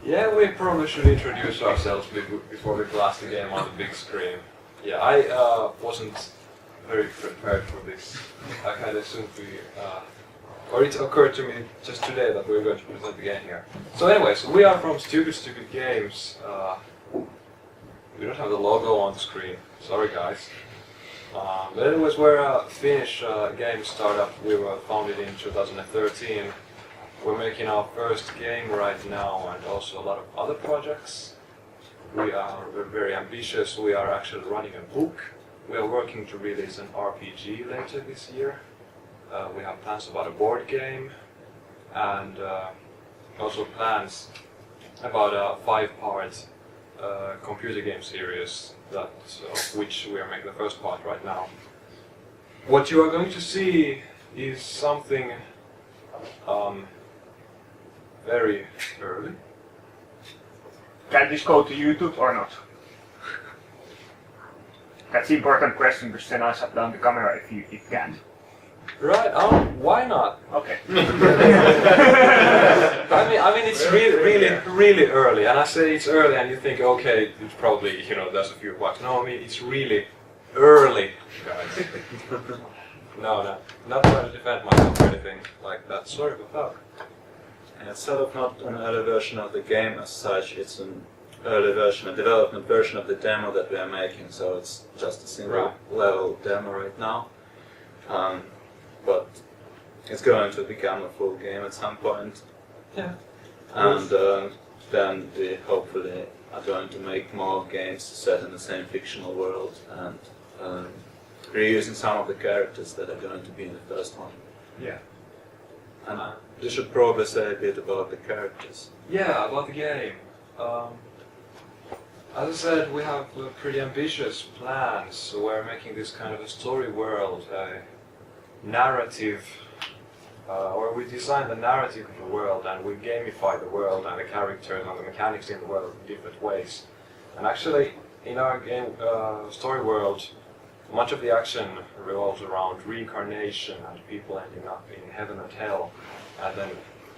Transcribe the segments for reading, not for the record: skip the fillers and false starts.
Yeah, we probably should introduce ourselves before we blast the game on the big screen. Yeah, I wasn't very prepared for this. I kind of assumed or it occurred to me just today that we were going to present the game here. So anyways, we are from Stupid Stupid Games. We don't have the logo on the screen, sorry guys. But anyways, we're a Finnish game startup. We were founded in 2013. We're making our first game right now and also a lot of other projects. We're very ambitious. We are actually running a book. We are working to release an RPG later this year. We have plans about a board game and also plans about a 5-part computer game series of which we are making the first part right now. What you are going to see is something very early. Can this go to YouTube or not? That's the important question because then I shut down the camera if it can't. Right, why not? Okay. I mean, it's really early, and I say it's early, and you think, okay, it's probably, there's a few bucks. No, I mean, it's really early, guys. No, not trying to defend myself or anything like that. Sorry about that. And it's sort of not an early version of the game as such, it's an early version, a development version of the demo that we are making, so it's just a single level demo right now. But it's going to become a full game at some point. Yeah. And then we hopefully are going to make more games set in the same fictional world and reusing some of the characters that are going to be in the first one. Yeah. And you should probably say a bit about the characters. Yeah, about the game. As I said, we have pretty ambitious plans. So we're making this kind of a story world, a narrative, or we design the narrative of the world and we gamify the world and the characters and the mechanics in the world in different ways. And actually, in our game story world, much of the action revolves around reincarnation and people ending up in heaven and hell, and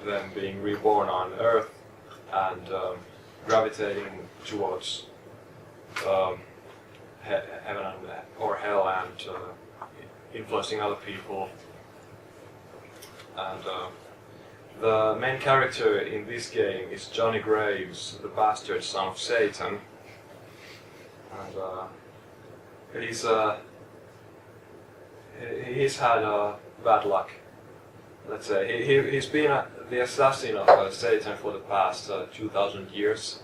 then being reborn on Earth and gravitating towards heaven or hell and influencing other people. And the main character in this game is Johnny Graves, the bastard son of Satan. And he's had bad luck. Let's say he's been the assassin of Satan for the past 2,000 years.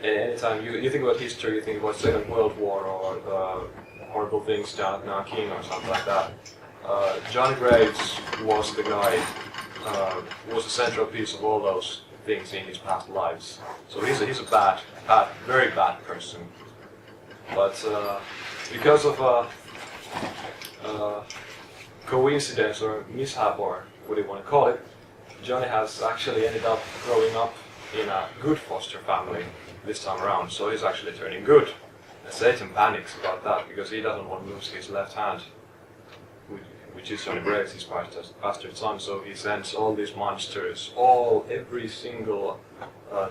Anytime you think about history, you think about Second World War or the horrible things down at Nanking or something like that. Johnny Graves was the guy, was the central piece of all those things in his past lives. So he's a bad, very bad person. But because of coincidence or mishap or what do you want to call it, Johnny has actually ended up growing up in a good foster family this time around. So he's actually turning good. And Satan panics about that because he doesn't want to lose his left hand, which is Johnny Graves, his bastard son. So he sends all these monsters, every single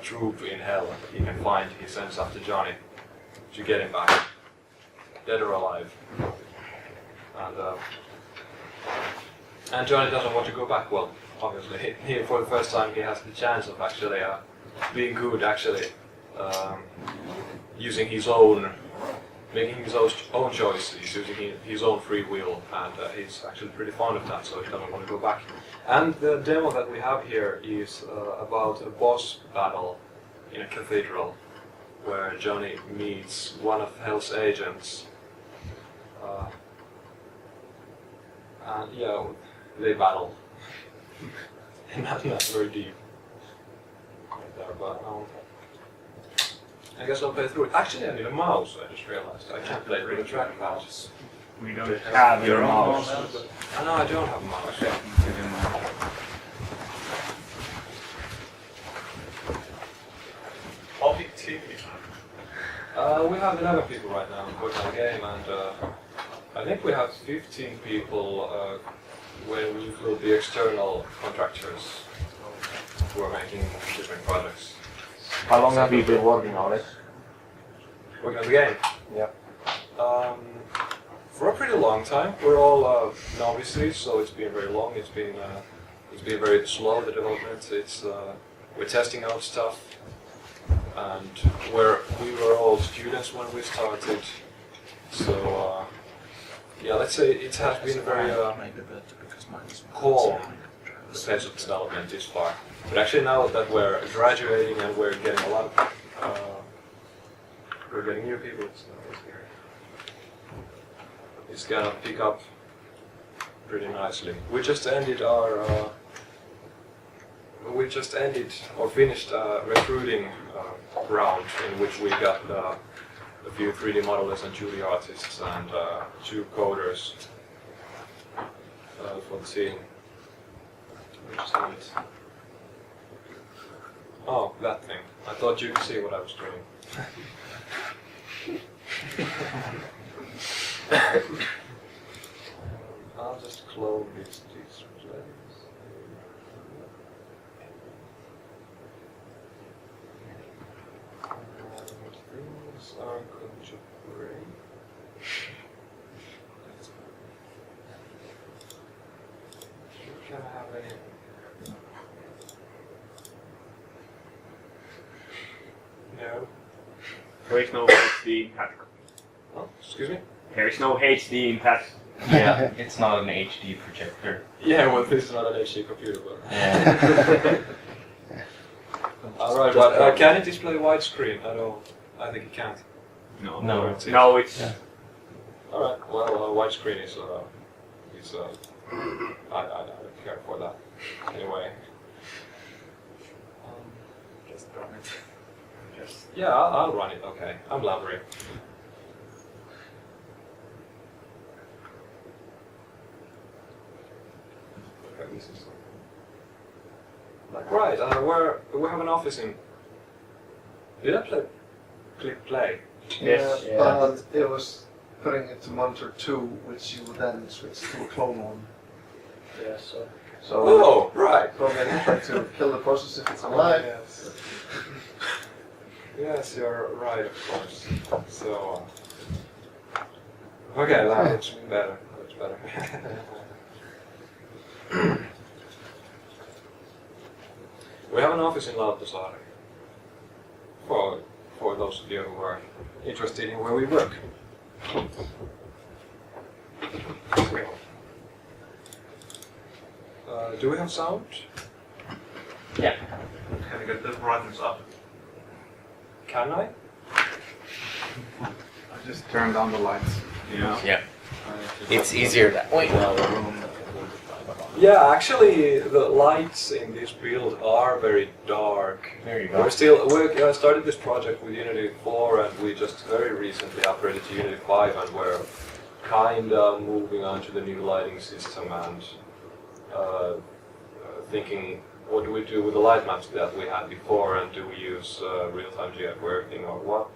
troop in hell he can find, he sends after Johnny to get him back, dead or alive. And Johnny doesn't want to go back. Well, obviously, for the first time he has the chance of actually being good, using his own, making his own choices, using his own free will, and he's actually pretty fond of that, so he doesn't want to go back. And the demo that we have here is about a boss battle in a cathedral, where Johnny meets one of Hell's agents. And yeah, they battle. not very deep right there, but I guess I'll play through it. Actually, I need a mouse, I just realized. I can't play through the trackpad. We don't have your mouse. I know I don't have a mouse. How big team? We have 11 people right now working on the game, and I think we have 15 people when we include the external contractors who are making different projects. How long have you been working on it? Working on the game. Yeah. For a pretty long time. We're all novices, so it's been very long. It's been very slow, the development. We're testing out stuff, and we were all students when we started. So yeah, let's say it has been very calm, the sense of development this far. But actually now that we're graduating and we're getting a lot of, we're getting new people, it's gonna pick up pretty nicely. We just ended or finished a recruiting round in which we got a few 3D modelers and 2D artists and 2 coders for the scene. Which is oh, that thing. I thought you could see what I was doing. I'll just clone these plays. Things are going to break. Can I have any? No. There is no HD in that. Oh, excuse me? There is no HD in that. Yeah, it's not an HD projector. Yeah, well, this is not an HD computer, but. Yeah. Alright, but can it display widescreen at all? I think it can't. No. No. No, it's. Yeah. Alright, well, widescreen is I don't care for that. Anyway. Just run it. Just Yeah, I'll run it, okay. I'm blabbering. Okay, this is like, right, we have an office in. Did I click play? Yes. Yeah, but it was putting it to monitor 2, which you would then switch to a clone one. yeah, so So Oh, right. go ahead and try to kill the process if it's alive. Yes. Yes, you're right, of course. So, okay, that looks better. Looks better. We have an office in Lauttasaari. For those of you who are interested in where we work. Do we have sound? Yeah. can you get the brightness up? Can I? I just turned down the lights. Yeah. Yeah. It's easier that way. Yeah, actually, the lights in this build are very dark. There you go. We started this project with Unity 4, and we just very recently upgraded to Unity 5, and we're kinda moving on to the new lighting system and thinking, what do we do with the light maps that we had before, and do we use real-time GF working or what?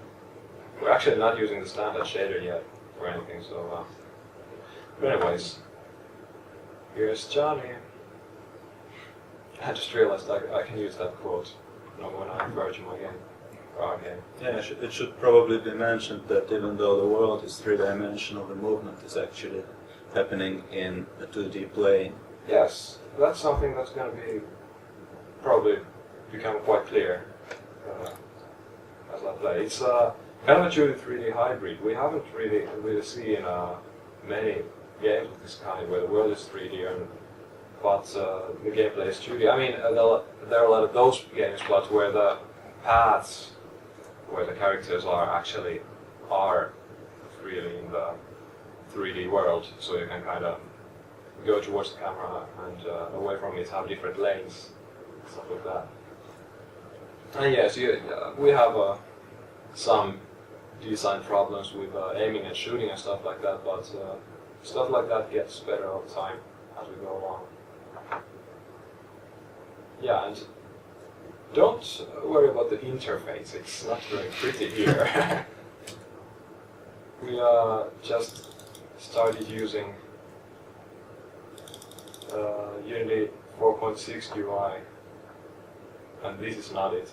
We're actually not using the standard shader yet for anything, so. But anyways. Here's Johnny. I just realized I can use that quote when I refer to my game. Our game. Yeah, it should probably be mentioned that even though the world is three-dimensional, the movement is actually happening in a 2D plane. Yes, that's something that's going to be probably become quite clear as I play. It's kind of a 2D 3D hybrid. We haven't really seen many games of this kind where the world is 3D but the gameplay is 2D. I mean, there are a lot of those games, but where the paths, where the characters are really in the 3D world, so you can kind of go towards the camera and away from it, have different lanes, stuff like that. And yes, we have some design problems with aiming and shooting and stuff like that, but stuff like that gets better all the time as we go along. Yeah, and don't worry about the interface, it's not very pretty here. We just started using Unity 4.6 UI, and this is not it.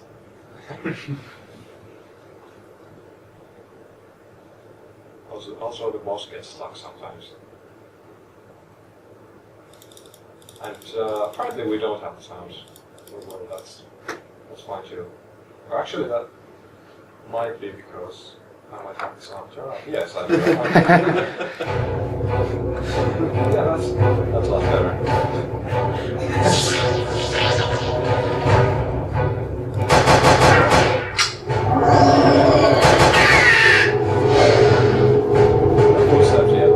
Also the boss gets stuck sometimes. And apparently we don't have the sounds. Well, that's fine too. Or actually, that might be because I might have the sound turned off. Yes, I do. Yeah, that's a lot better. Footsteps, yeah.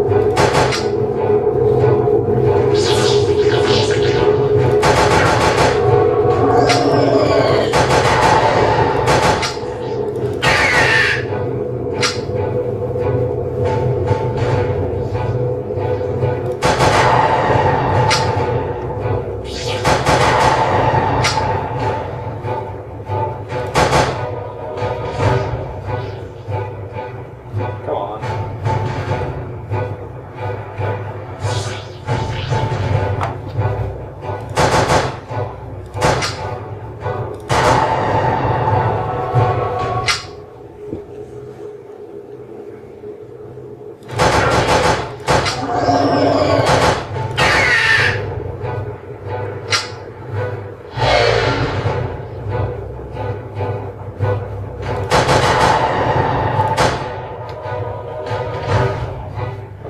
Come on.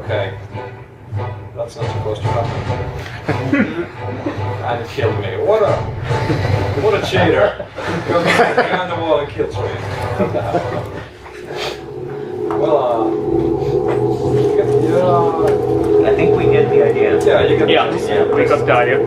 Okay. That's not supposed to happen. And it killed me. What a cheater. Goes behind the wall and kills me. What the hell? Well, I think we get the idea. yeah, you can. Yeah, we got the idea.